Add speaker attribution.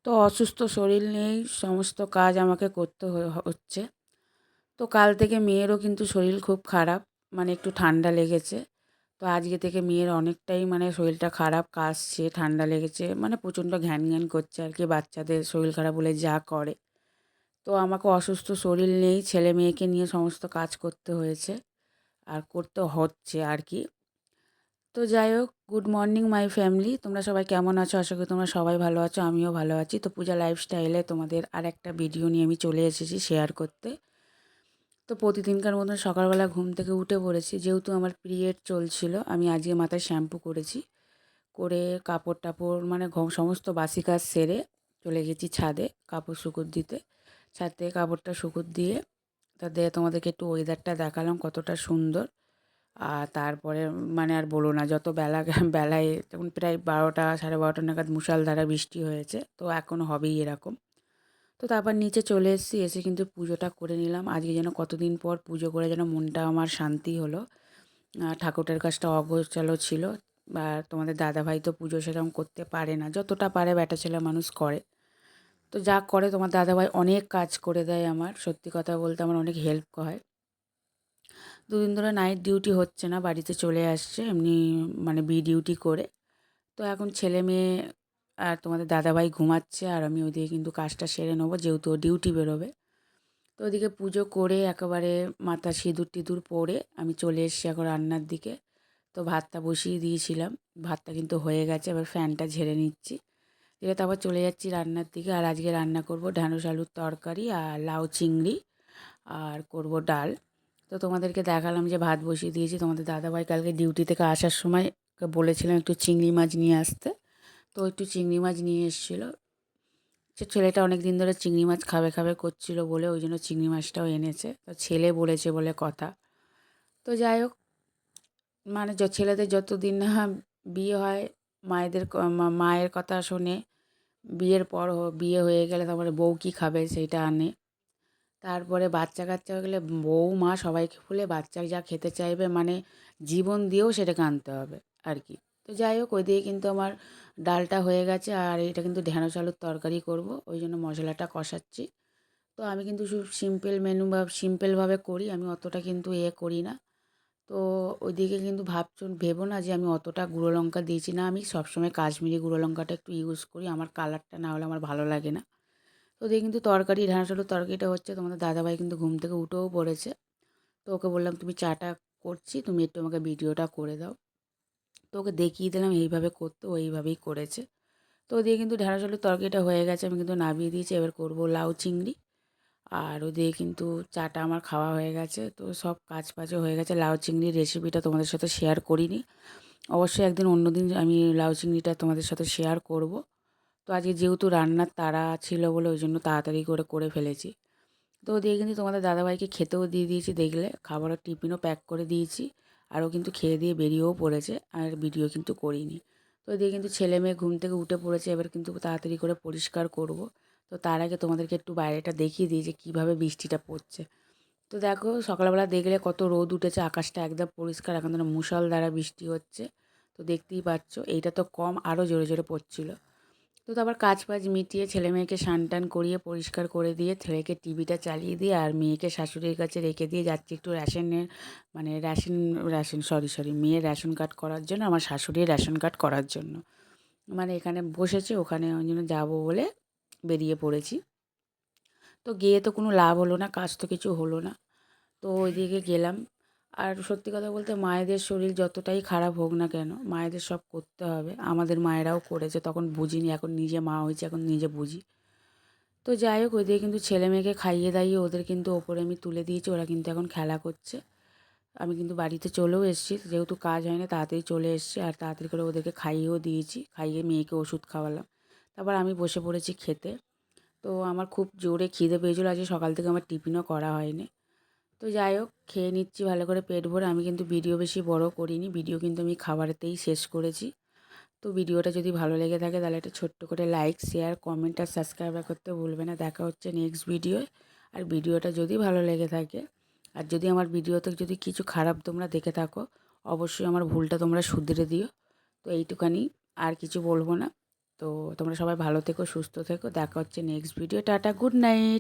Speaker 1: তো অসুস্থ শরীর নিয়েই সমস্ত কাজ আমাকে করতে হচ্ছে। তো কাল থেকে মেয়েরও কিন্তু শরীর খুব খারাপ, মানে একটু ঠান্ডা লেগেছে। তো আজকে থেকে মেয়ের অনেকটাই মানে শরীরটা খারাপ, কাশছে, ঠান্ডা লেগেছে, মানে প্রচণ্ড ঘ্যান করছে আর কি, বাচ্চাদের শরীর খারাপ হলে যা করে। তো আমাকে অসুস্থ শরীর নিয়েই ছেলে মেয়েকে নিয়ে সমস্ত কাজ করতে হয়েছে আর করতে হচ্ছে আর কি। তো যাই হোক, গুড মর্নিং মাই ফ্যামিলি, তোমরা সবাই কেমন আছো? আশা করি তোমরা সবাই ভালো আছো, আমিও ভালো আছি। তো পূজা লাইফস্টাইলে তোমাদের আর একটা ভিডিও নিয়ে আমি চলে এসেছি শেয়ার করতে। তো প্রতিদিনকার মতন সকালবেলা ঘুম থেকে উঠে পড়েছি, যেহেতু আমার পিরিয়ড চলছিল। আমি আজকে মাথায় শ্যাম্পু করেছি, করে কাপড় টাপড় মানে সমস্ত বাসি কাজ সেরে চলে গেছি ছাদে কাপড় শুকুর দিতে। ছাদ থেকে কাপড়টা শুকুর দিয়ে তাতে তোমাদেরকে একটু ওয়েদারটা দেখালাম কতটা সুন্দর। আর তারপরে মানে আর বলো না, যত বেলায় তখন প্রায় 12টা 12:30 নাগাদ মুষলধারে বৃষ্টি হয়েছে, তো এখনও হবেই এরকম। তো তারপর নিচে চলে এসেছি, এসে কিন্তু পুজোটা করে নিলাম। আজকে যেন কতদিন পর পুজো করে যেন মনটা আমার শান্তি হলো। ঠাকুরের কাজটা অগোছালো ছিল। আর তোমাদের দাদাভাই তো পুজো সেরকম করতে পারে না, যতটা পারে ব্যাটা ছেলে মানুষ করে। তো যা করে তোমার দাদাভাই অনেক কাজ করে দেয় আমার, সত্যি কথা বলতে আমার অনেক হেল্প হয়। দুদিন ধরে নাইট ডিউটি হচ্ছে না, বাড়িতে চলে আসছে এমনি মানে ডিউটি করে। তো এখন ছেলে মেয়ে আর তোমাদের দাদাভাই ঘুমাচ্ছে, আর আমি ওইদিকে কিন্তু কাজটা সেরে নেবো, যেহেতু ও ডিউটি বেরোবে। তো ওদিকে পুজো করে একেবারে মাথা সিঁদুর টিঁদুর পরে আমি চলে এসেছি এখন রান্নার দিকে। তো ভাতটা বসিয়ে দিয়েছিলাম, ভাতটা কিন্তু হয়ে গেছে, এবার ফ্যানটা ঝেড়ে নিচ্ছি। দিয়ে তারপর চলে যাচ্ছি রান্নার দিকে। আর আজকে রান্না করব ঢ্যাঁড়স আলুর তরকারি আর লাউ চিংড়ি, আর করব ডাল। তো তোমাদেরকে দেখালাম যে ভাত বসিয়ে দিয়েছি। তোমাদের দাদাভাই কালকে ডিউটি থেকে আসার সময় ওকে বলেছিলাম একটু চিংড়ি মাছ নিয়ে আসতে, তো একটু চিংড়ি মাছ নিয়ে এসেছিলো। সে ছেলেটা অনেক দিন ধরে চিংড়ি মাছ খাবে খাবে করছিল বলে ওই জন্য চিংড়ি মাছটাও এনেছে, তো ছেলে বলেছে বলে কথা। তো যাই হোক, মানে ছেলেদের যতদিন না বিয়ে হয়, মায়েদের মায়ের কথা শোনে। বিয়ের পর বিয়ে হয়ে গেলে তারপরে বউ কী খাবে সেইটা আনে। তারপরে বাচ্চা কাচ্চা হয়ে গেলে বউ মা সবাইকে বলে বাচ্চা যা খেতে চাইবে মানে জীবন দিয়েও সেটাকে আনতে হবে আর কি। তো যাই হোক, ওই দিয়ে কিন্তু আমার ডালটা হয়ে গেছে, আর এটা কিন্তু ঢ্যাঁড়স আলুর তরকারি করব, ওই জন্য মশলাটা কষাচ্ছি। তো আমি কিন্তু খুব সিম্পল মেনু বা সিম্পলভাবে করি, আমি অতটা কিন্তু করি না। তো ওইদিকে কিন্তু ভেবো না যে আমি অতটা গুঁড়ো লঙ্কা দিয়েছি, না, আমি সবসময় কাশ্মীরি গুঁড়ো লঙ্কাটা একটু ইউজ করি, আমার কালারটা না হলে আমার ভালো লাগে না। তো ওদিকে কিন্তু ঢ্যাঁড়স আলুর তরকারিটা হচ্ছে, তোমাদের দাদাভাই কিন্তু ঘুম থেকে উঠেও পড়েছে। তো ওকে বললাম তুমি চাটা করছি, তুমি একটু আমাকে ভিডিওটা করে দাও। তো ওকে দেখিয়ে দিলাম এইভাবে করতে, ও এইভাবেই করেছে। তো ওদিকে কিন্তু ঢ্যাঁড়স আলুর তরকারিটা হয়ে গেছে, আমি কিন্তু নামিয়ে দিয়েছি। এবার করব লাউ চিংড়ি। আর ওদিকে কিন্তু চাটা আমার খাওয়া হয়ে গেছে, তো সব কাজ বাজও হয়ে গেছে। লাউ চিংড়ির রেসিপিটা তোমাদের সাথে শেয়ার করিনি, অবশ্যই একদিন অন্য দিন আমি লাউ চিংড়িটা তোমাদের সাথে শেয়ার করব। তো আজকে যেহেতু রান্নার তাড়া ছিল বলে ওই জন্য তাড়াতাড়ি করে ফেলেছি। তো ওদিকে কিন্তু তোমাদের দাদাভাইকে খেতেও দিয়ে দিয়েছি, দেখলে খাবারের টিফিনও প্যাক করে দিয়েছি। আর ও কিন্তু খেয়ে দিয়ে বেরিয়েও পড়েছে, আর ভিডিও কিন্তু করিনি। তো ওদিকে কিন্তু ছেলে মেয়ে ঘুম থেকে উঠে পড়েছে, এবার কিন্তু তাড়াতাড়ি করে পরিষ্কার করব। তো তার আগে তোমাদেরকে একটু বাইরেটা দেখিয়ে দিই যে কীভাবে বৃষ্টিটা পড়ছে। তো দেখো, সকালবেলা দেখলে কত রোদ উঠেছে, আকাশটা একদম পরিষ্কার, এখন তো মুষলধারে বৃষ্টি হচ্ছে। তো দেখতেই পাচ্ছ, এইটা তো কম, আরও জোরে জোরে পড়ছিল। তো তারপর কাজ ফাজ মিটিয়ে ছেলে মেয়েকে স্নান টান করিয়ে পরিষ্কার করে দিয়ে ছেলেকে টিভিটা চালিয়ে দিয়ে আর মেয়েকে শাশুড়ির কাছে রেখে দিয়ে যাচ্ছি একটু রেশনের মানে রেশন মেয়ের রেশন কার্ড করার জন্য, আমার শাশুড়ির রেশন কার্ড করার জন্য। মানে এখানে বসেছে, ওখানে ওই জন্য যাবো বলে বেরিয়ে পড়েছি। তো গিয়ে তো কোনো লাভ হলো না, কাজ তো কিছু হলো না। তো ওইদিকে গেলাম। আর সত্যি কথা বলতে মায়েদের শরীর যতটাই খারাপ হোক না কেন, মায়েদের সব করতে হবে। আমাদের মায়েরাও করেছে, তখন বুঝিনি, এখন নিজে মা হয়েছে, এখন নিজে বুঝি। তো যাই হোক, ওইদিকে কিন্তু ছেলে মেয়েকে খাইয়ে দাইয়ে ওদের কিন্তু ওপরে আমি তুলে দিয়েছি, ওরা কিন্তু এখন খেলা করছে। আমি কিন্তু বাড়িতে চলেও এসেছি, যেহেতু কাজ হয় না তাড়াতাড়ি চলে এসেছি, আর তাড়াতাড়ি করে ওদেরকে খাইয়েও দিয়েছি, খাইয়ে মেয়েকে ওষুধ খাওয়ালাম। তারপর আমি বসে পড়েছি খেতে। তো আমার খুব জোরে খিদে পেয়েছিলো, আজকে সকাল থেকে আমার টিফিনও করা হয়নি। তো যাই হোক, খেয়ে নিচ্ছি ভালো করে পেট ভরে। আমি কিন্তু ভিডিও বেশি বড় করিনি, ভিডিও কিন্তু আমি খাবারেতেই শেষ করেছি। তো ভিডিওটা যদি ভালো লেগে থাকে তাহলে একটা ছোট্ট করে লাইক, শেয়ার, কমেন্ট আর সাবস্ক্রাইব করতে ভুলবে না। দেখা হচ্ছে নেক্সট ভিডিওয়। আর ভিডিওটা যদি ভালো লেগে থাকে, আর যদি আমার ভিডিওতে যদি কিছু খারাপ তোমরা দেখে থাকো, অবশ্যই আমার ভুলটা তোমরা শুধরে দিও। তো এইটুখানি, আর কিছু বলবো না। তো তোমরা সবাই ভালো থেকো, সুস্থ থেকো। দেখা হচ্ছে next video. Tata, good night.